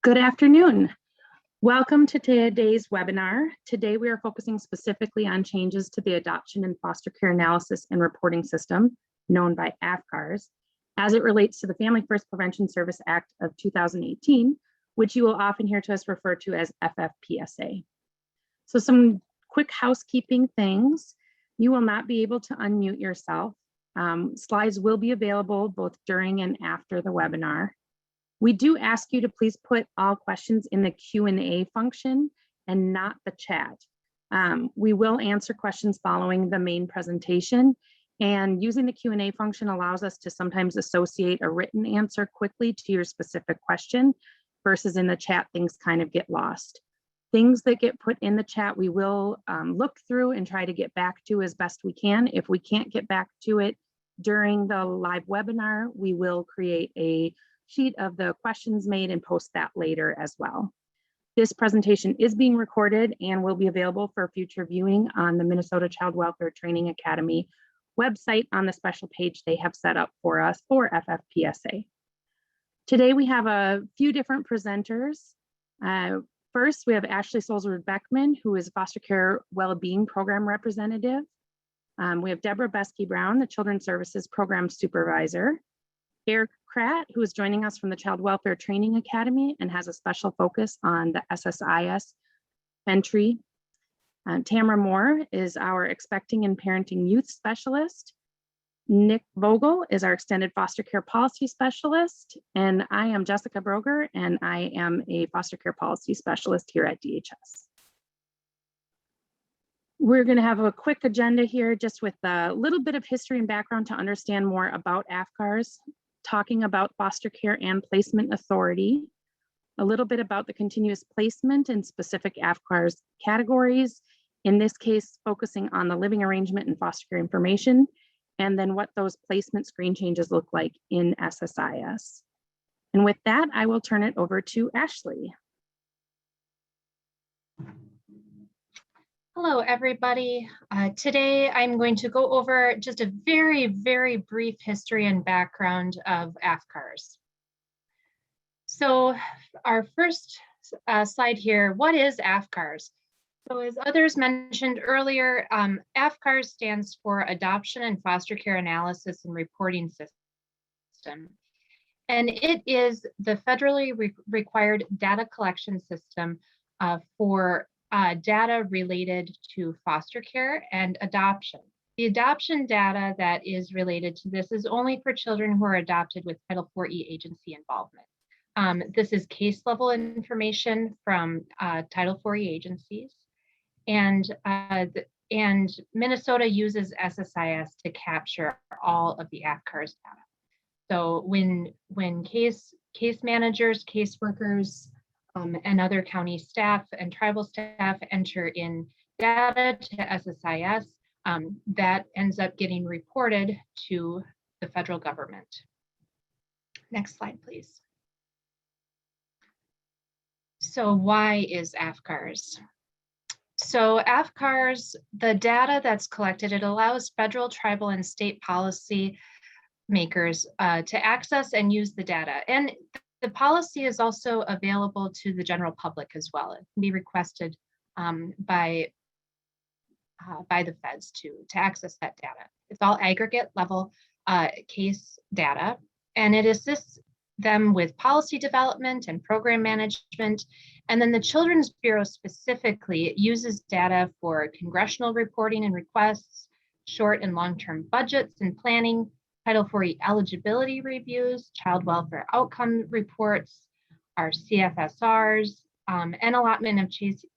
Good afternoon. Welcome to today's webinar. Today we are focusing specifically on changes to the Adoption and Foster Care Analysis and Reporting System, known by AFCARS, as it relates to the Family First Prevention Service Act of 2018, which you will often hear to us refer to as FFPSA. So some quick housekeeping things. You will not be able to unmute yourself. Slides will be available both during and after the webinar. We do ask you to please put all questions in the Q&A function and not the chat. We will answer questions following the main presentation, and using the Q&A function allows us to sometimes associate a written answer quickly to your specific question versus in the chat, things kind of get lost. Things that get put in the chat, we will look through and try to get back to as best we can. If we can't get back to it during the live webinar, we will create a sheet of the questions made and post that later as well. This presentation is being recorded and will be available for future viewing on the Minnesota Child Welfare Training Academy website on the special page they have set up for us for FFPSA. Today we have a few different presenters. First, we have Ashley Solzberg-Beckman, who is Foster Care Wellbeing Program Representative. We have Deborah Besky-Brown, the Children's Services Program Supervisor. Eric Kratt, who is joining us from the Child Welfare Training Academy and has a special focus on the SSIS entry. Tamara Moore is our Expecting and Parenting Youth Specialist. Nick Vogel is our Extended Foster Care Policy Specialist. And I am Jessica Broger, and I am a Foster Care Policy Specialist here at DHS. We're going to have a quick agenda here just with a little bit of history and background to understand more about AFCARS, talking about Foster Care and Placement Authority, a little bit about the continuous placement and specific AFCARS categories, in this case, focusing on the living arrangement and foster care information, and then what those placement screen changes look like in SSIS. And with that, I will turn it over to Ashley. Hello, everybody. Today, I'm going to go over just a very, very brief history and background of AFCARS. So our first slide here, what is AFCARS? So as others mentioned earlier, AFCARS stands for Adoption and Foster Care Analysis and Reporting System. And it is the federally required data collection system for data related to foster care and adoption. The adoption data that is related to this is only for children who are adopted with Title IV-E agency involvement. This is case level information from Title IV-E agencies, and Minnesota uses SSIS to capture all of the AFCARS data. So when case managers, caseworkers, and other county staff and tribal staff enter in data to SSIS, that ends up getting reported to the federal government. Next slide, please. So why is AFCARS? So AFCARS, the data that's collected, it allows federal, tribal, and state policy makers to access and use the data. And the policy is also available to the general public as well. It can be requested by the feds to access that data. It's all aggregate level case data, and it assists them with policy development and program management. And then the Children's Bureau specifically uses data for congressional reporting and requests, short and long-term budgets and planning, Title IV-E eligibility reviews, child welfare outcome reports, our CFSRs, and allotment of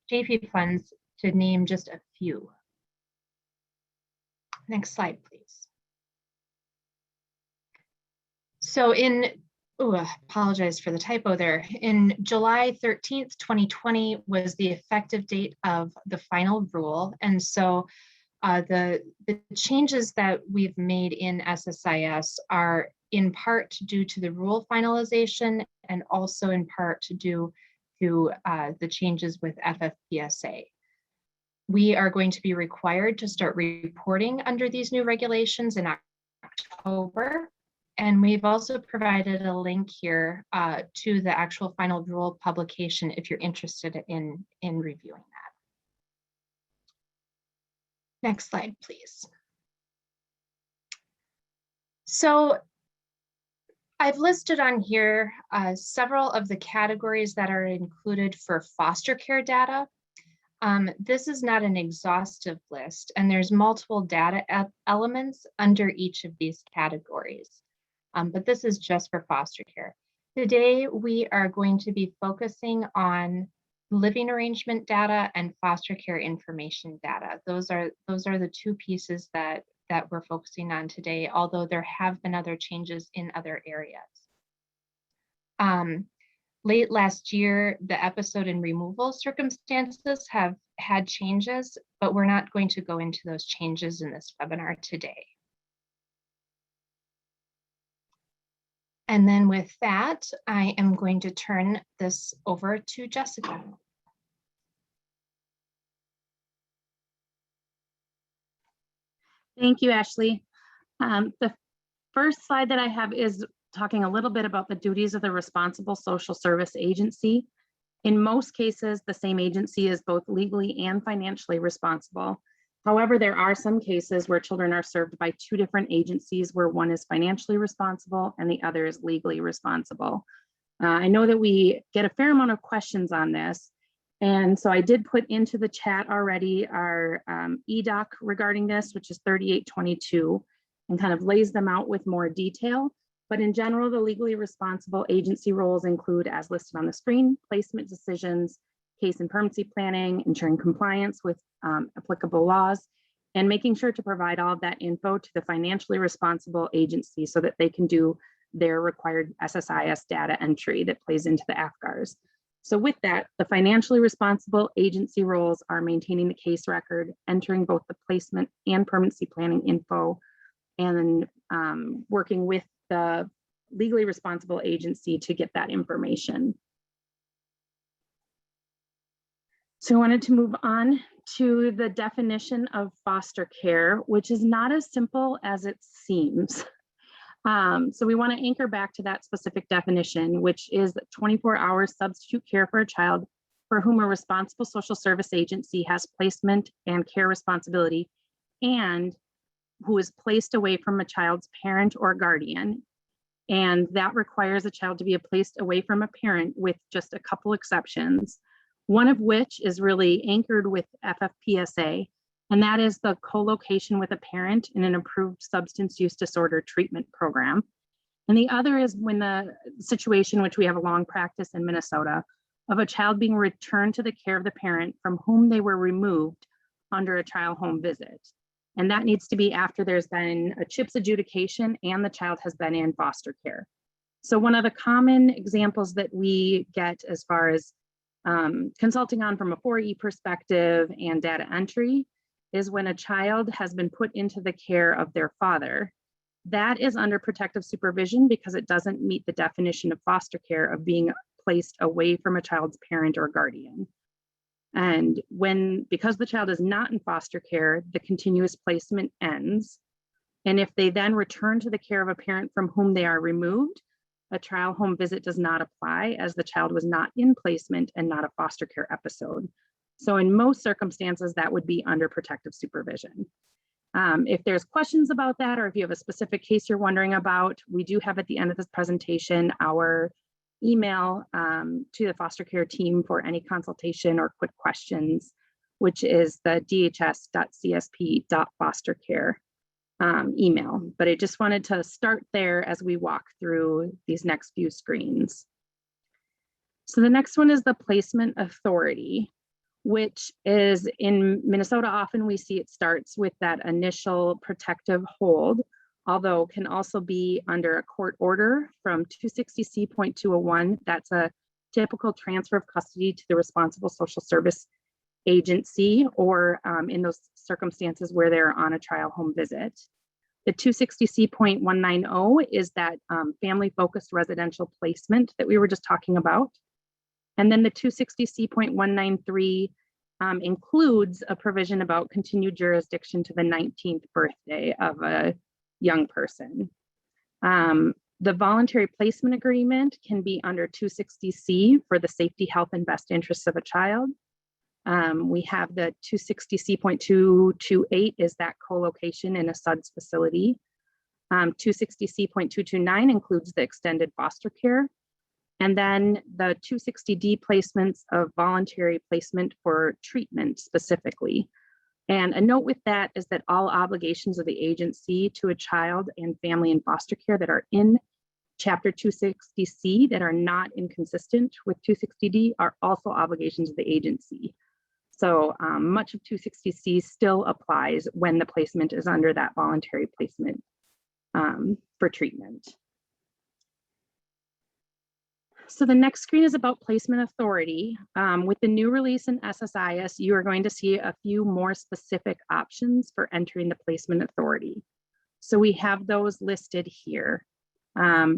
JP funds, to name just a few. Next slide, please. So apologize for the typo there. In July 13th, 2020 was the effective date of the final rule. And so the changes that we've made in SSIS are in part due to the rule finalization and also in part due to the changes with FFPSA. We are going to be required to start reporting under these new regulations in October, And we've also provided a link here to the actual final rule publication if you're interested in reviewing that. Next slide, please. So I've listed on here several of the categories that are included for foster care data. This is not an exhaustive list, and there's multiple data elements under each of these categories. But this is just for foster care. Today, we are going to be focusing on living arrangement data and foster care information data. Those are the two pieces that we're focusing on today, although there have been other changes in other areas. Late last year, the episode and removal circumstances have had changes, but we're not going to go into those changes in this webinar today. And then with that, I am going to turn this over to Jessica. Thank you, Ashley. The first slide that I have is talking a little bit about the duties of the responsible social service agency. In most cases, the same agency is both legally and financially responsible. However, there are some cases where children are served by two different agencies, where one is financially responsible and the other is legally responsible. I know that we get a fair amount of questions on this. And so I did put into the chat already our EDOC regarding this, which is 3822, and kind of lays them out with more detail. But in general, the legally responsible agency roles include, as listed on the screen, placement decisions, case and permanency planning, ensuring compliance with applicable laws, and making sure to provide all of that info to the financially responsible agency so that they can do their required SSIS data entry that plays into the AFCARS. So with that, the financially responsible agency roles are maintaining the case record, entering both the placement and permanency planning info, and working with the legally responsible agency to get that information. So I wanted to move on to the definition of foster care, which is not as simple as it seems. So we want to anchor back to that specific definition, which is 24-hour substitute care for a child for whom a responsible social service agency has placement and care responsibility, and who is placed away from a child's parent or guardian. And that requires a child to be placed away from a parent, with just a couple exceptions, one of which is really anchored with FFPSA, and that is the co-location with a parent in an approved substance use disorder treatment program. And the other is when the situation, which we have a long practice in Minnesota, of a child being returned to the care of the parent from whom they were removed under a child home visit. And that needs to be after there's been a CHIPS adjudication and the child has been in foster care. So one of the common examples that we get as far as consulting on from a 4E perspective and data entry is when a child has been put into the care of their father. That is under protective supervision because it doesn't meet the definition of foster care of being placed away from a child's parent or guardian. And because the child is not in foster care, the continuous placement ends. And if they then return to the care of a parent from whom they are removed, a child home visit does not apply, as the child was not in placement and not a foster care episode. So in most circumstances, that would be under protective supervision. If there's questions about that, or if you have a specific case you're wondering about, we do have at the end of this presentation our email to the foster care team for any consultation or quick questions, which is the dhs.csp.fostercare email. But I just wanted to start there as we walk through these next few screens. So the next one is the placement authority, which is in Minnesota, often we see it starts with that initial protective hold, although can also be under a court order from 260C.201. That's a typical transfer of custody to the responsible social service agency, or in those circumstances where they're on a trial home visit. The 260C.190 is that family-focused residential placement that we were just talking about. And then the 260C.193 includes a provision about continued jurisdiction to the 19th birthday of a young person. The voluntary placement agreement can be under 260C for the safety, health, and best interests of a child. We have the 260C.228 is that co-location in a SUDS facility. 260C.229 includes the extended foster care. And then the 260D placements of voluntary placement for treatment specifically. And a note with that is that all obligations of the agency to a child and family in foster care that are in Chapter 260C that are not inconsistent with 260D are also obligations of the agency. So much of 260C still applies when the placement is under that voluntary placement for treatment. So the next screen is about placement authority. With the new release in SSIS, you are going to see a few more specific options for entering the placement authority. So we have those listed here.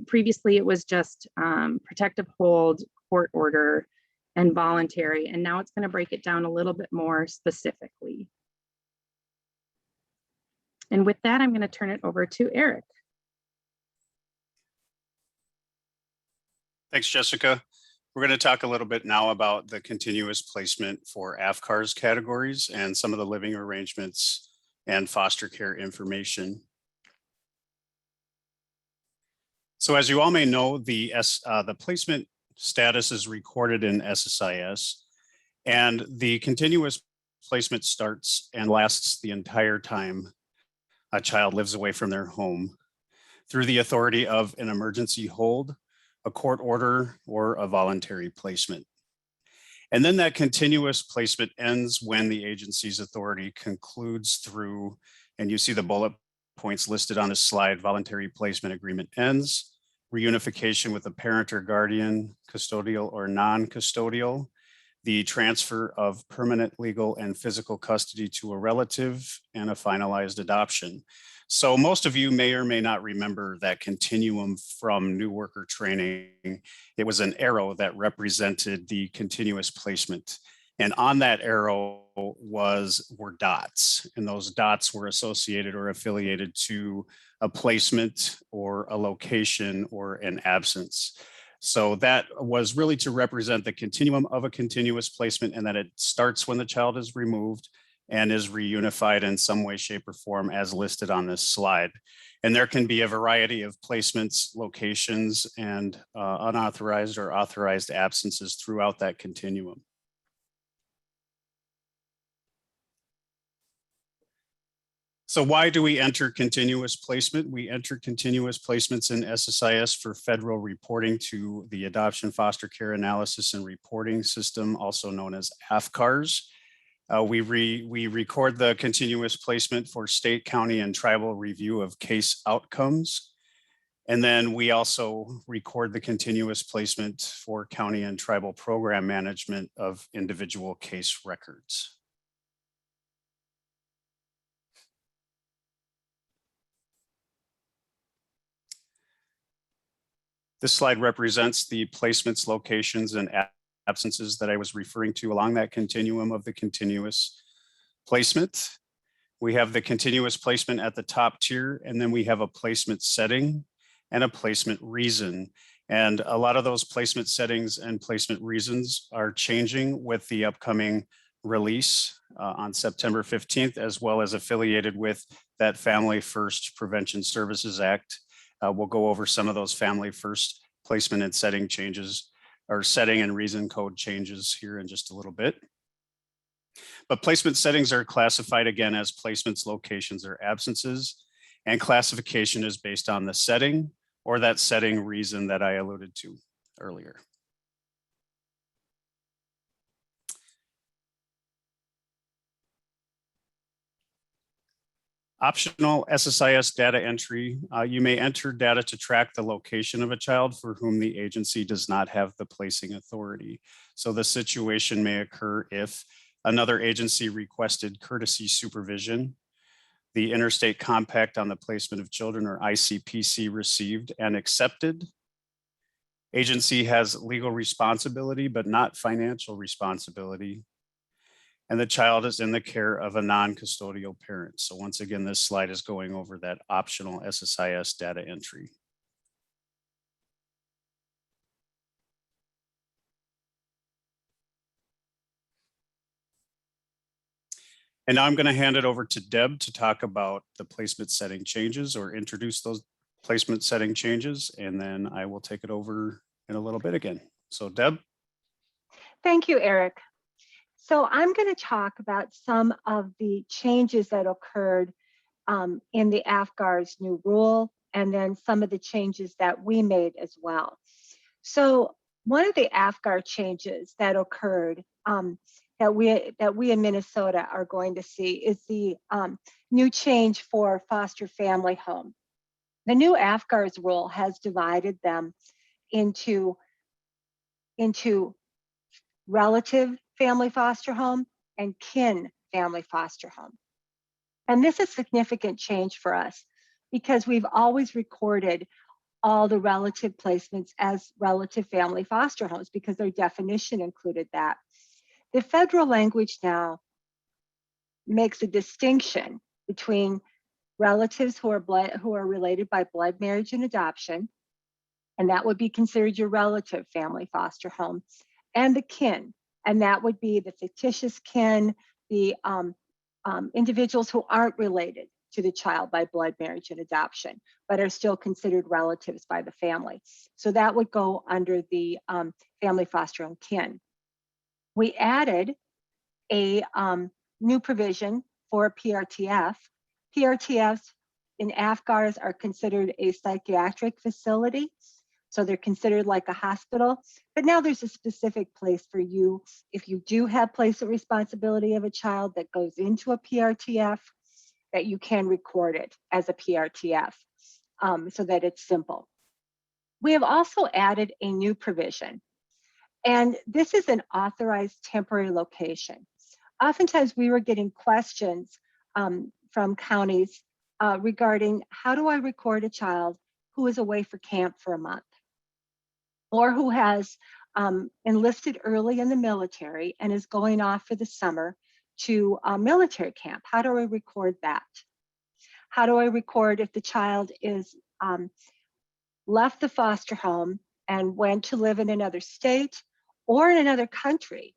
Previously, it was just protective hold, court order, and voluntary, and now it's going to break it down a little bit more specifically. And with that, I'm going to turn it over to Eric. Thanks, Jessica. We're going to talk a little bit now about the continuous placement for AFCARS categories and some of the living arrangements and foster care information. So as you all may know, the placement status is recorded in SSIS, and the continuous placement starts and lasts the entire time a child lives away from their home through the authority of an emergency hold, a court order, or a voluntary placement. And then that continuous placement ends when the agency's authority concludes through, and you see the bullet points listed on this slide, voluntary placement agreement ends, reunification with a parent or guardian, custodial or non-custodial, the transfer of permanent legal and physical custody to a relative, and a finalized adoption. So most of you may or may not remember that continuum from new worker training. It was an arrow that represented the continuous placement. And on that arrow were dots, and those dots were associated or affiliated to a placement or a location or an absence. So that was really to represent the continuum of a continuous placement, and that it starts when the child is removed and is reunified in some way, shape, or form as listed on this slide. And there can be a variety of placements, locations, and unauthorized or authorized absences throughout that continuum. So why do we enter continuous placement? We enter continuous placements in SSIS for federal reporting to the Adoption Foster Care Analysis and Reporting System, also known as AFCARS. We record the continuous placement for state, county, and tribal review of case outcomes. And then we also record the continuous placement for county and tribal program management of individual case records. This slide represents the placements, locations, and absences that I was referring to along that continuum of the continuous placement. We have the continuous placement at the top tier, and then we have a placement setting and a placement reason. And a lot of those placement settings and placement reasons are changing with the upcoming release on September 15th, as well as affiliated with that Family First Prevention Services Act. We'll go over some of those Family First placement and setting changes, or setting and reason code changes here in just a little bit. But placement settings are classified again as placements, locations, or absences, and classification is based on the setting or that setting reason that I alluded to earlier. Optional SSIS data entry. You may enter data to track the location of a child for whom the agency does not have the placing authority. So the situation may occur if another agency requested courtesy supervision, the Interstate Compact on the Placement of Children, or ICPC, received and accepted. Agency has legal responsibility, but not financial responsibility. And the child is in the care of a non-custodial parent. So once again, this slide is going over that optional SSIS data entry. And now I'm going to hand it over to Deb to talk about the placement setting changes or introduce those placement setting changes, and then I will take it over in a little bit again. So Deb. Thank you, Eric. So I'm going to talk about some of the changes that occurred in the AFCARS new rule, and then some of the changes that we made as well. So one of the AFCAR changes that occurred that we in Minnesota are going to see is the new change for foster family home. The new AFCARS rule has divided them into relative family foster home and kin family foster home. And this is a significant change for us because we've always recorded all the relative placements as relative family foster homes because their definition included that. The federal language now makes a distinction between relatives who are related by blood, marriage, and adoption, and that would be considered your relative family foster home, and the kin, and that would be the fictitious kin, the individuals who aren't related to the child by blood, marriage, and adoption, but are still considered relatives by the family. So that would go under the family foster home kin. We added a new provision for PRTF. PRTFs in AFCARS are considered a psychiatric facility. So they're considered like a hospital, but now there's a specific place for you. If you do have placement responsibility of a child that goes into a PRTF, that you can record it as a PRTF so that it's simple. We have also added a new provision, and this is an authorized temporary location. Oftentimes we were getting questions from counties regarding how do I record a child who is away for camp for a month, or who has enlisted early in the military and is going off for the summer to a military camp. How do I record that? How do I record if the child is left the foster home and went to live in another state or in another country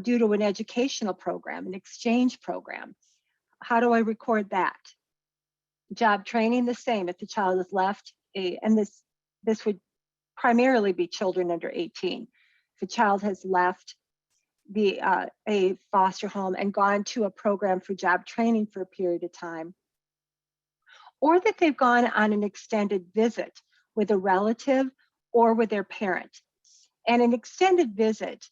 due to an educational program, an exchange program? How do I record that? Job training, the same. If the child is left, and this would primarily be children under 18. If a child has left a foster home and gone to a program for job training for a period of time, or that they've gone on an extended visit with a relative or with their parent. And an extended visit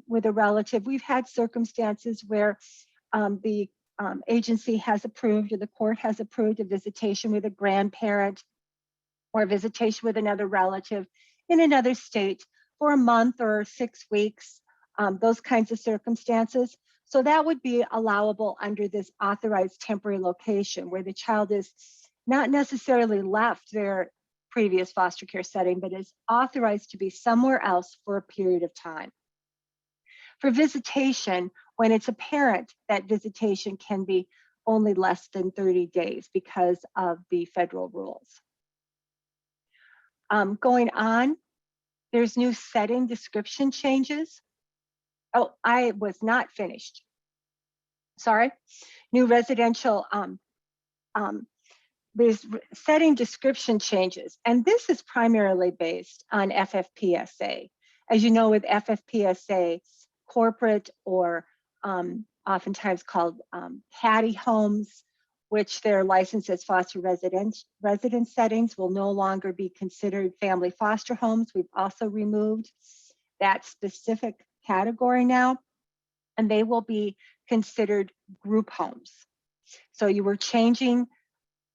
with a relative, we've had circumstances where the agency has approved or the court has approved a visitation with a grandparent or a visitation with another relative in another state for a month or 6 weeks, those kinds of circumstances. So that would be allowable under this authorized temporary location where the child is not necessarily left their previous foster care setting, but is authorized to be somewhere else for a period of time. For visitation, when it's apparent that visitation can be only less than 30 days because of the federal rules. Going on, there's new setting description changes. Oh, I was not finished. Sorry. New residential, there's setting description changes, and this is primarily based on FFPSA. As you know, with FFPSA, corporate or oftentimes called caddy homes, which they're licensed as foster residence settings, will no longer be considered family foster homes. We've also removed that specific category now, and they will be considered group homes. So you were changing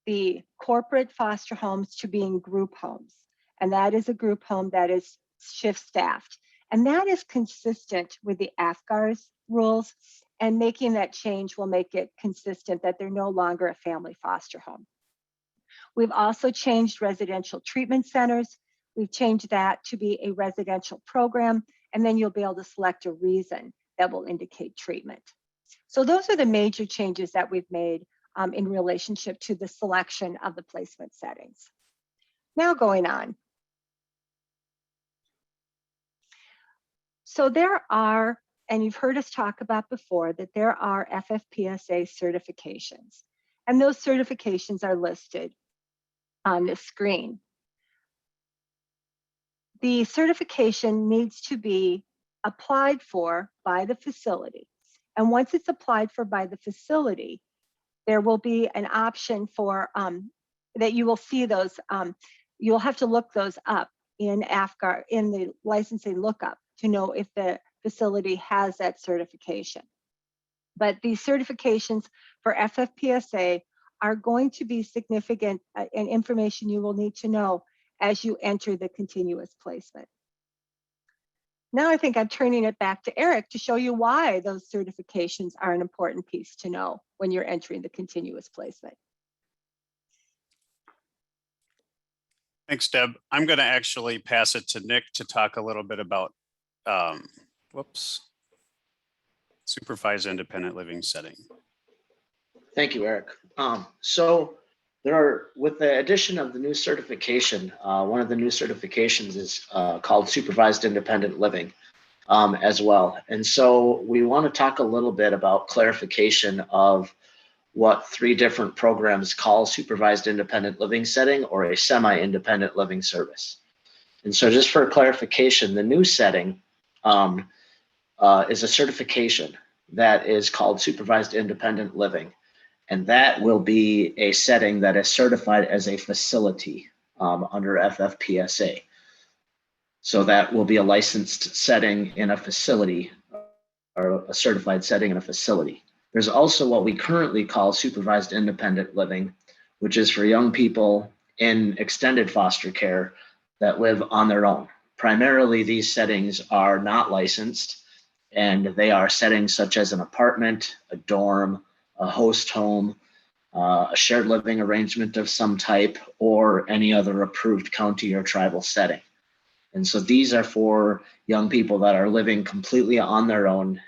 the corporate foster homes to being group homes, and that is a group home that is shift staffed. And that is consistent with the AFCARS rules, and making that change will make it consistent that they're no longer a family foster home. We've also changed residential treatment centers. We've changed that to be a residential program, and then you'll be able to select a reason that will indicate treatment. So those are the major changes that we've made in relationship to the selection of the placement settings. Now going on. So there are and you've heard us talk about before, that there are FFPSA certifications, and those certifications are listed on this screen. The certification needs to be applied for by the facility. And once it's applied for by the facility, there will be an option for that you will see those, you'll have to look those up in AFCAR, in the licensing lookup, to know if the facility has that certification. But these certifications for FFPSA are going to be significant and information you will need to know as you enter the continuous placement. Now I think I'm turning it back to Eric to show you why those certifications are an important piece to know when you're entering the continuous placement. Thanks, Deb. I'm going to actually pass it to Nick to talk a little bit about, supervised independent living setting. Thank you, Eric. So there are, with the addition of the new certification, one of the new certifications is called supervised independent living as well. And so we want to talk a little bit about clarification of what 3 different programs call supervised independent living setting or a semi-independent living service. And so just for clarification, the new setting is a certification that is called supervised independent living. And that will be a setting that is certified as a facility under FFPSA. So that will be a licensed setting in a facility, or a certified setting in a facility. There's also what we currently call supervised independent living, which is for young people in extended foster care that live on their own. Primarily, these settings are not licensed, and they are settings such as an apartment, a dorm, a host home, a shared living arrangement of some type, or any other approved county or tribal setting. And so these are for young people that are living completely on their own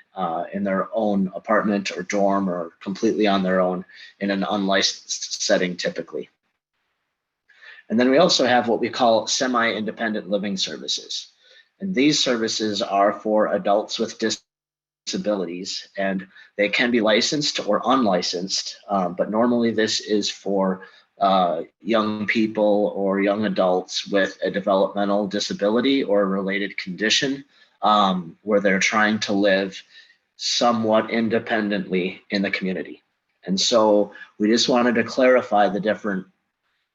in their own apartment or dorm, or completely on their own in an unlicensed setting typically. And then we also have what we call semi-independent living services. And these services are for adults with disabilities, and they can be licensed or unlicensed, but normally this is for young people or young adults with a developmental disability or a related condition, where they're trying to live somewhat independently in the community. And so we just wanted to clarify the different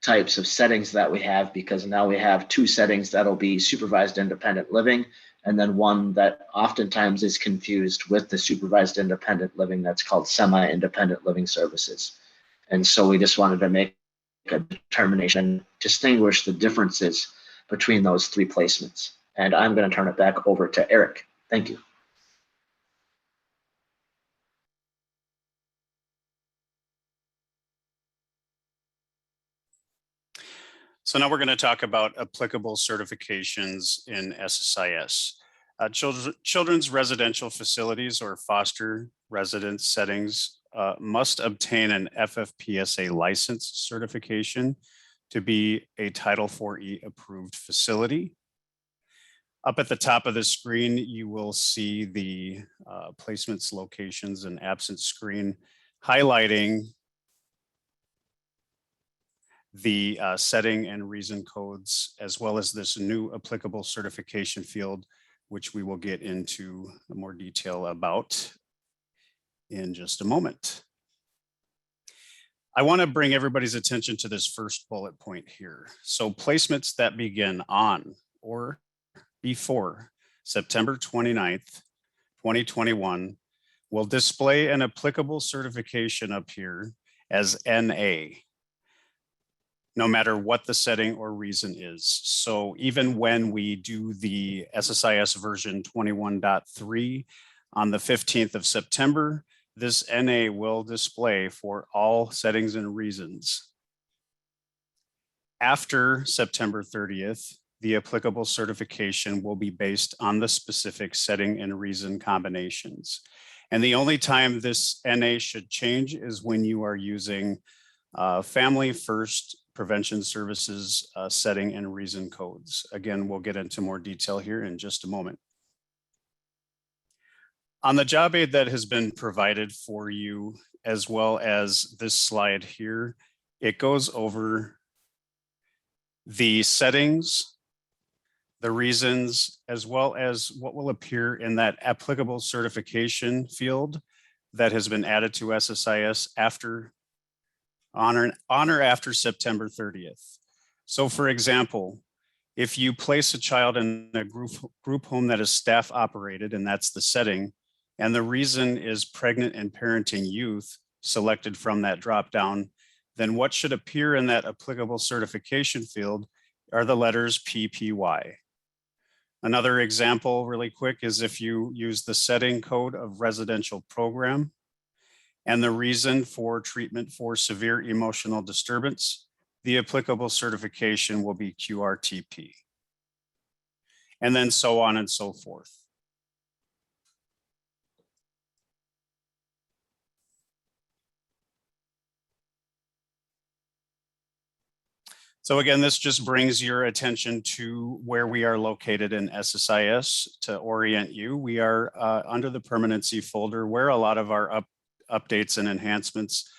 types of settings that we have, because now we have 2 settings that'll be supervised independent living, and then one that oftentimes is confused with the supervised independent living that's called semi-independent living services. And so we just wanted to make a determination, distinguish the differences between those 3 placements. And I'm going to turn it back over to Eric. Thank you. So now we're going to talk about applicable certifications in SSIS. Children's residential facilities or foster residence settings must obtain an FFPSA license certification to be a Title IV-E approved facility. Up at the top of the screen, you will see the placements, locations, and absence screen highlighting the setting and reason codes, as well as this new applicable certification field, which we will get into more detail about in just a moment. I want to bring everybody's attention to this first bullet point here. So placements that begin on or before September 29th, 2021 will display an applicable certification up here as NA, no matter what the setting or reason is. So even when we do the SSIS version 21.3 on the 15th of September, this NA will display for all settings and reasons. After September 30th, the applicable certification will be based on the specific setting and reason combinations. And the only time this NA should change is when you are using Family First Prevention Services setting and reason codes. Again, we'll get into more detail here in just a moment. On the job aid that has been provided for you, as well as this slide here, it goes over the settings, the reasons, as well as what will appear in that applicable certification field that has been added to SSIS on or after September 30th. So for example, if you place a child in a group home that is staff operated, and that's the setting, and the reason is pregnant and parenting youth selected from that drop down, then what should appear in that applicable certification field are the letters PPY. Another example really quick is if you use the setting code of residential program and the reason for treatment for severe emotional disturbance, the applicable certification will be QRTP. And then so on and so forth. So again, this just brings your attention to where we are located in SSIS to orient you. We are under the permanency folder where a lot of our updates and enhancements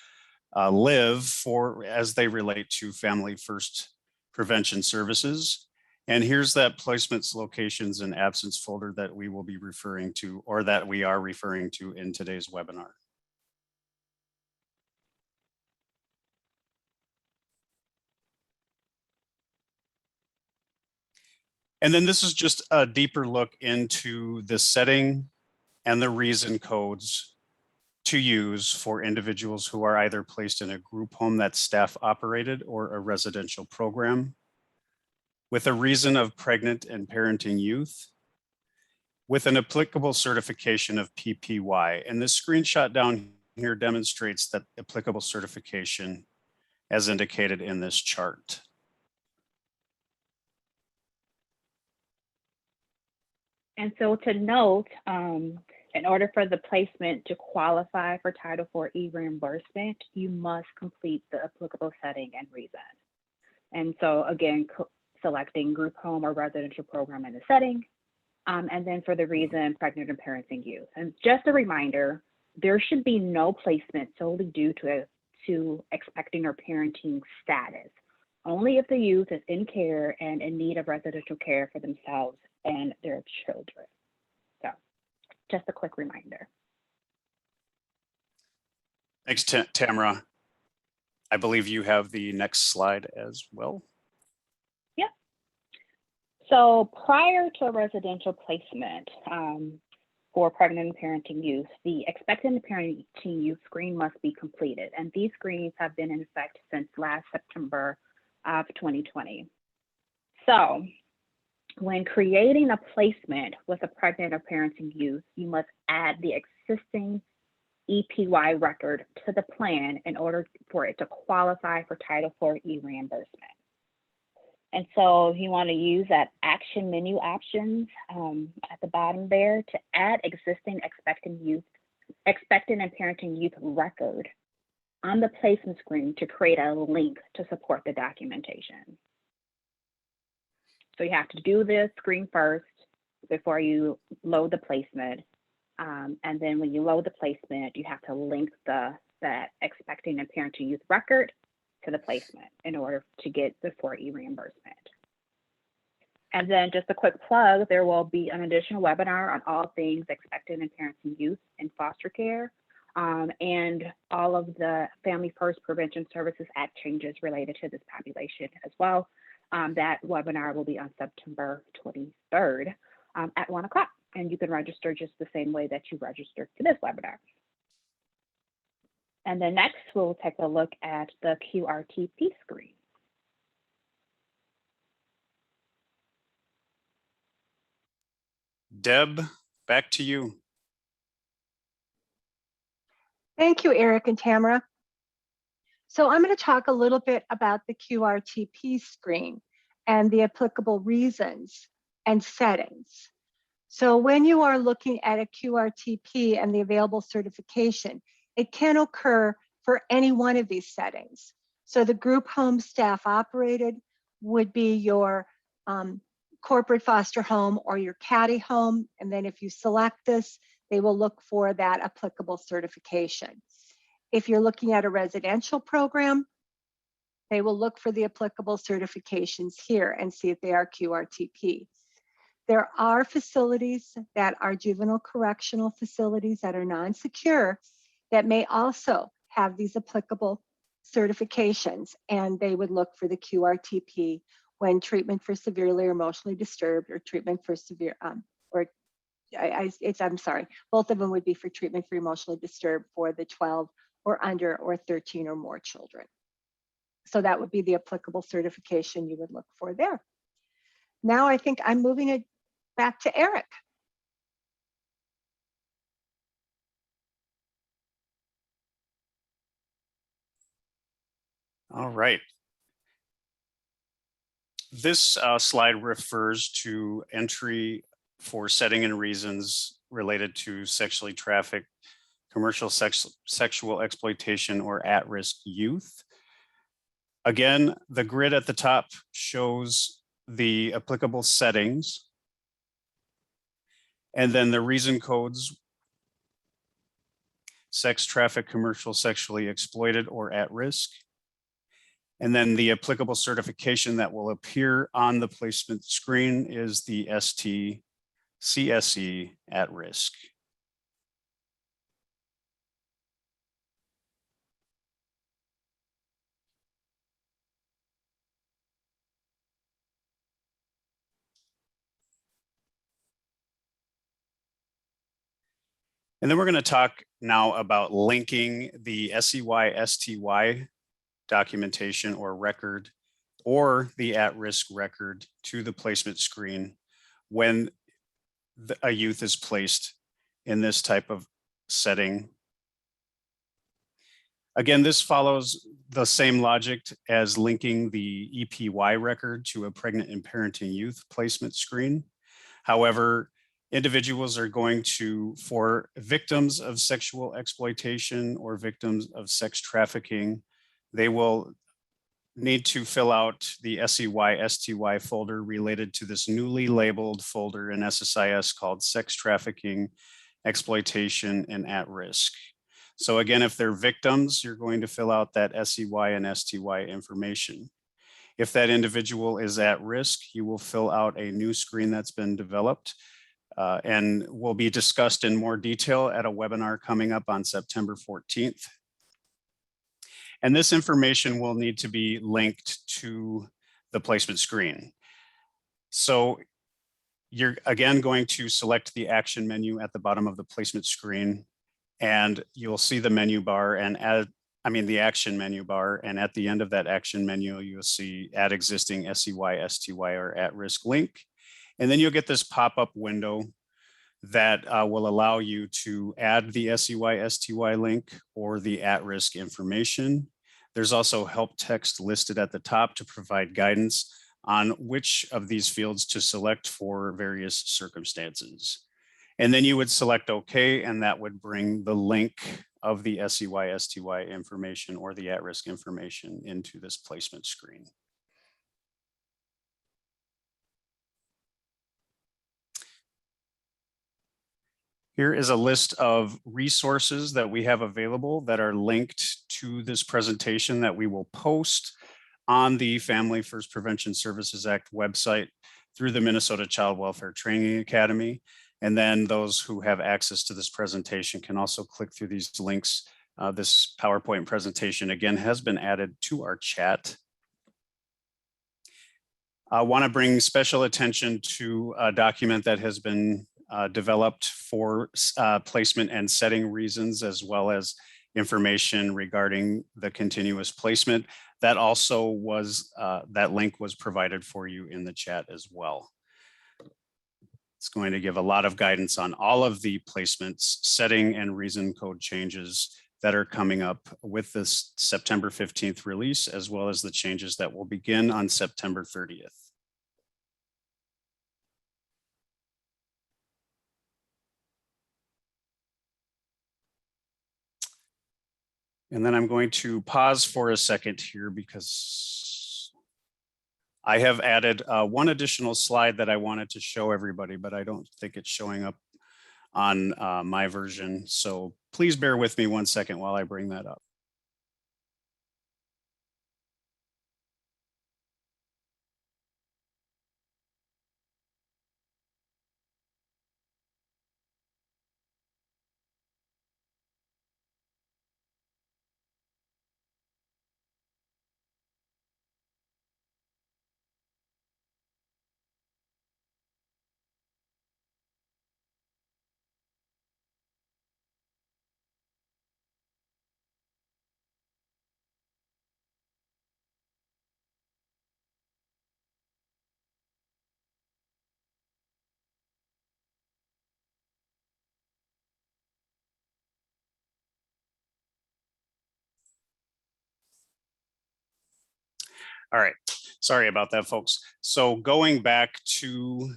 live as they relate to Family First Prevention Services. And here's that placements, locations, and absence folder that we will be referring to, or that we are referring to in today's webinar. And then this is just a deeper look into the setting and the reason codes to use for individuals who are either placed in a group home that's staff operated or a residential program, with a reason of pregnant and parenting youth, with an applicable certification of PPY. And this screenshot down here demonstrates that applicable certification as indicated in this chart. And so to note, in order for the placement to qualify for Title IV reimbursement, you must complete the applicable setting and reason. And so again, selecting group home or residential program in the setting, and then for the reason, pregnant and parenting youth. And just a reminder, there should be no placement solely due to expecting or parenting status, only if the youth is in care and in need of residential care for themselves and their children. So just a quick reminder. Thanks, Tamara. I believe you have the next slide as well. Yeah. So prior to a residential placement for pregnant and parenting youth, the expectant and parenting youth screen must be completed. And these screens have been in effect since last September of 2020. So when creating a placement with a pregnant or parenting youth, you must add the existing EPY record to the plan in order for it to qualify for Title IV reimbursement. And so you want to use that action menu options at the bottom there to add existing expectant and parenting youth record on the placement screen to create a link to support the documentation. So you have to do this screen first before you load the placement. And then when you load the placement, you have to link that expecting and parenting youth record to the placement in order to get the 4E reimbursement. And then just a quick plug, there will be an additional webinar on all things expectant and parenting youth in foster care and all of the Family First Prevention Services Act changes related to this population as well. That webinar will be on September 23rd at 1 o'clock. And you can register just the same way that you registered for this webinar. And then next, we'll take a look at the QRTP screen. Deb, back to you. Thank you, Eric and Tamara. So I'm going to talk a little bit about the QRTP screen and the applicable reasons and settings. So when you are looking at a QRTP and the available certification, it can occur for any one of these settings. So the group home staff operated would be your corporate foster home or your caddy home. And then if you select this, they will look for that applicable certification. If you're looking at a residential program, they will look for the applicable certifications here and see if they are QRTP. There are facilities that are juvenile correctional facilities that are non-secure that may also have these applicable certifications, and they would look for the QRTP when treatment for severely or emotionally disturbed or treatment for severe, I'm sorry, both of them would be for treatment for emotionally disturbed for the 12 or under or 13 or more children. So that would be the applicable certification you would look for there. Now I think I'm moving it back to Eric. All right. This slide refers to entry for setting and reasons related to sexually trafficked, commercial sexual exploitation, or at-risk youth. Again, the grid at the top shows the applicable settings, and then the reason codes: sex trafficked, commercial, sexually exploited, or at risk. And then the applicable certification that will appear on the placement screen is the STCSE at risk. And then we're going to talk now about linking the SEY-STY documentation or record, or the at-risk record, to the placement screen when a youth is placed in this type of setting. Again, this follows the same logic as linking the EPY record to a pregnant and parenting youth placement screen. However, individuals are going to, for victims of sexual exploitation or victims of sex trafficking, they will need to fill out the SEY-STY folder related to this newly labeled folder in SSIS called Sex Trafficking, Exploitation, and At Risk. So again, if they're victims, you're going to fill out that SEY and STY information. If that individual is at risk, you will fill out a new screen that's been developed and will be discussed in more detail at a webinar coming up on September 14th. And this information will need to be linked to the placement screen. So you're again going to select the action menu at the bottom of the placement screen, and you'll see the menu bar and the action menu bar. And at the end of that action menu, you'll see add existing SEY-STY or at-risk link. And then you'll get this pop-up window that will allow you to add the SEY-STY link or the at-risk information. There's also help text listed at the top to provide guidance on which of these fields to select for various circumstances. And then you would select OK, and that would bring the link of the SEY-STY information or the at-risk information into this placement screen. Here is a list of resources that we have available that are linked to this presentation that we will post on the Family First Prevention Services Act website through the Minnesota Child Welfare Training Academy. And then those who have access to this presentation can also click through these links. This PowerPoint presentation, again, has been added to our chat. I want to bring special attention to a document that has been developed for placement and setting reasons, as well as information regarding the continuous placement. That also was, that link was provided for you in the chat as well. It's going to give a lot of guidance on all of the placements, setting, and reason code changes that are coming up with this September 15th release, as well as the changes that will begin on September 30th. And then I'm going to pause for a second here because I have added one additional slide that I wanted to show everybody, but I don't think it's showing up on my version. So please bear with me 1 second while I bring that up. All right, sorry about that, folks. So going back to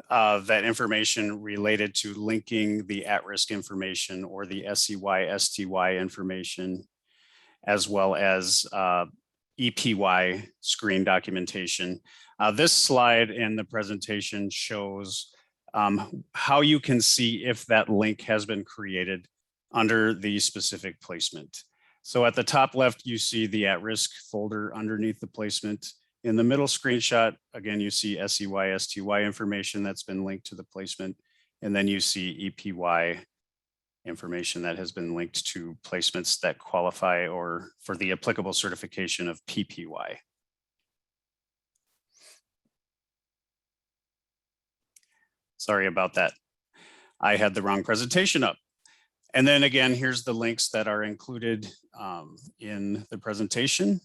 that information related to linking the at-risk information or the SEY, STY information, as well as EPY screen documentation. This slide in the presentation shows how you can see if that link has been created under the specific placement. So at the top left, you see the at-risk folder underneath the placement. In the middle screenshot, again, you see SEY, STY information that's been linked to the placement. And then you see EPY information that has been linked to placements that qualify or for the applicable certification of PPY. Sorry about that. I had the wrong presentation up. And then again, here's the links that are included in the presentation.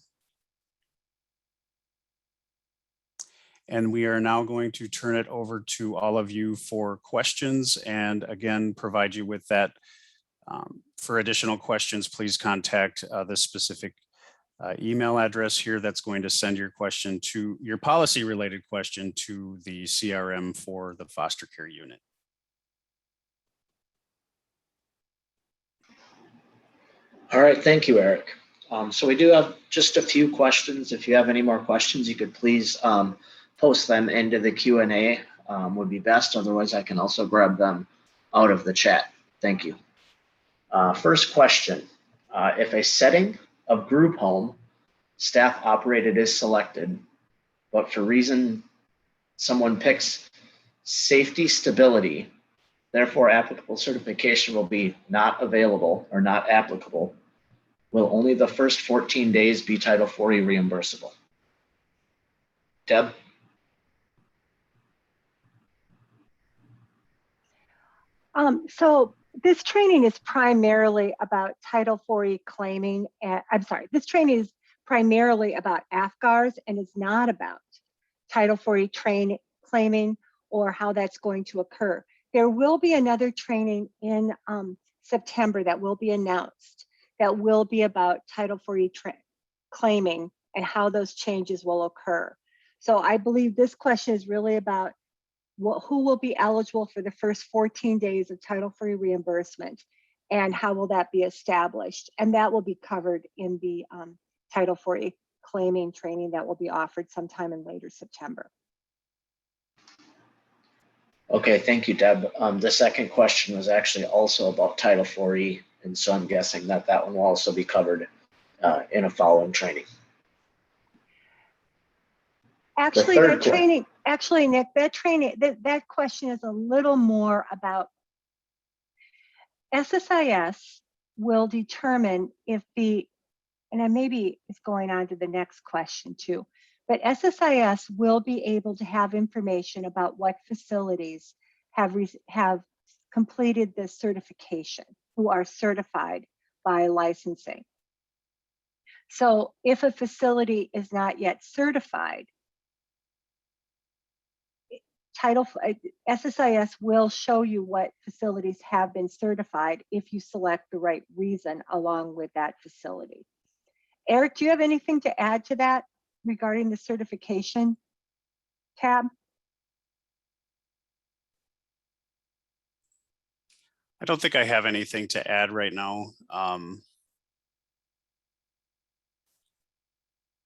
And we are now going to turn it over to all of you for questions, and again, provide you with that. For additional questions, please contact the specific email address here that's going to send your question to your policy related question to the CRM for the foster care unit. All right, thank you, Eric. So we do have just a few questions. If you have any more questions, you could please post them into the Q&A would be best. Otherwise, I can also grab them out of the chat. Thank you. First question, if a setting of group home staff operated is selected, but for reason someone picks safety stability, therefore applicable certification will be not available or not applicable, will only the first 14 days be Title IV reimbursable? Deb? So this training is primarily about Title IV claiming, and I'm sorry, this training is primarily about AFCARS and is not about Title IV claiming or how that's going to occur. There will be another training in September that will be announced that will be about Title IV claiming and how those changes will occur. So I believe this question is really about who will be eligible for the first 14 days of Title IV reimbursement and how will that be established? And that will be covered in the Title IV claiming training that will be offered sometime in later September. Okay, thank you, Deb. The second question was actually also about Title IV, and so I'm guessing that that one will also be covered in a following training. Actually, that training, Nick, that training, that question is a little more about SSIS will determine if and maybe it's going on to the next question too, but SSIS will be able to have information about what facilities have completed this certification, who are certified by licensing. So if a facility is not yet certified, SSIS will show you what facilities have been certified if you select the right reason along with that facility. Eric, do you have anything to add to that regarding the certification tab? I don't think I have anything to add right now.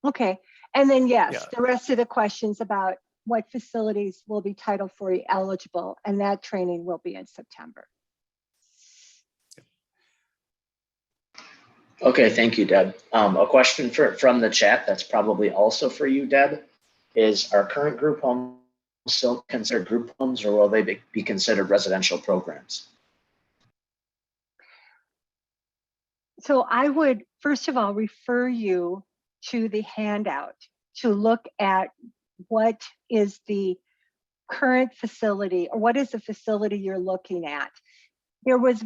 Okay, and then yes, Yeah. the rest of the questions about what facilities will be Title 40 eligible, and that training will be in September. Okay, thank you, Deb. A question from the chat that's probably also for you, Deb, is are current group homes still considered group homes, or will they be considered residential programs? So I would, first of all, refer you to the handout to look at what is the current facility, or what is the facility you're looking at. There was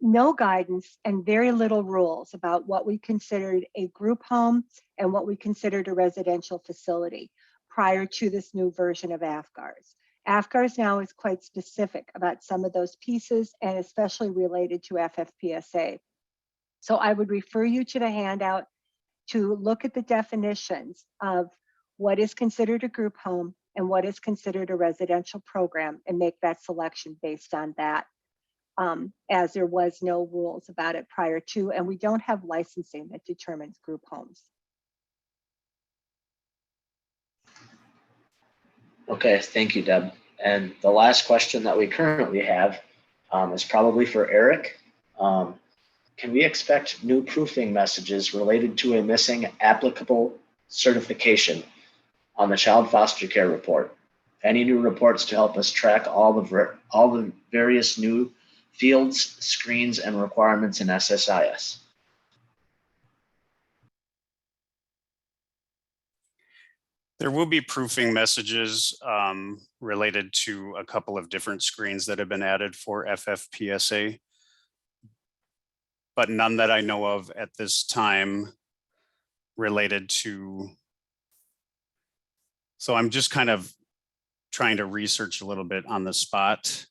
no guidance and very little rules about what we considered a group home and what we considered a residential facility prior to this new version of AFCARS. AFCARS now is quite specific about some of those pieces, and especially related to FFPSA. So I would refer you to the handout to look at the definitions of what is considered a group home and what is considered a residential program, and make that selection based on that, as there was no rules about it prior to, and we don't have licensing that determines group homes. Okay, thank you, Deb. And the last question that we currently have is probably for Eric. Can we expect new proofing messages related to a missing applicable certification on the child foster care report? Any new reports to help us track all the various new fields, screens, and requirements in SSIS? There will be proofing messages related to a couple of different screens that have been added for FFPSA, but none that I know of at this time related to. So I'm just kind of trying to research a little bit on the spot.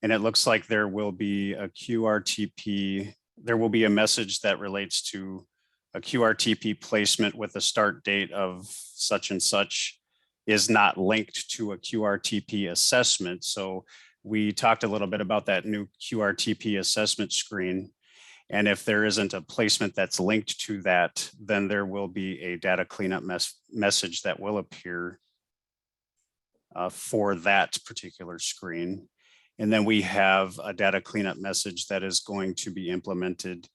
And it looks like there will be a QRTP. There will be a message that relates to a QRTP placement with a start date of such and such is not linked to a QRTP assessment. So we talked a little bit about that new QRTP assessment screen. And if there isn't a placement that's linked to that, then there will be a data cleanup message that will appear for that particular screen. And then we have a data cleanup message that is going to be implemented.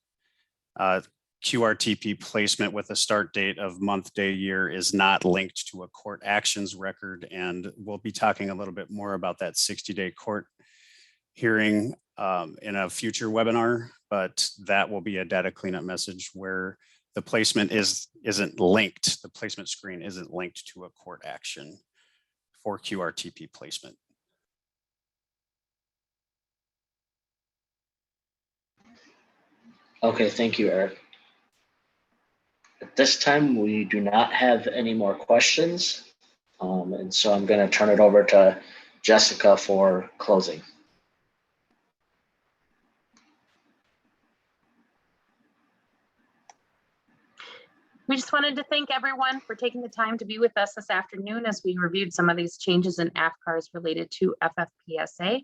QRTP placement with a start date of month, day, year is not linked to a court actions record. And we'll be talking a little bit more about that 60-day court hearing in a future webinar, but that will be a data cleanup message where the placement isn't linked. The placement screen isn't linked to a court action for QRTP placement. Okay, thank you, Eric. At this time, we do not have any more questions. And so I'm going to turn it over to Jessica for closing. We just wanted to thank everyone for taking the time to be with us this afternoon as we reviewed some of these changes in AFCARS related to FFPSA.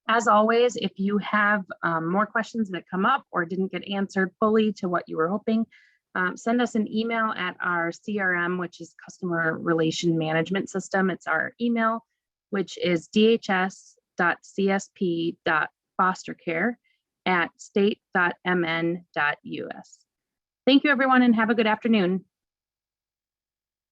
As always, if you have more questions that come up or didn't get answered fully to what you were hoping, send us an email at our CRM, which is Customer Relation Management System. It's our email, which is dhs.csp.fostercare@state.mn.us. Thank you, everyone, and have a good afternoon.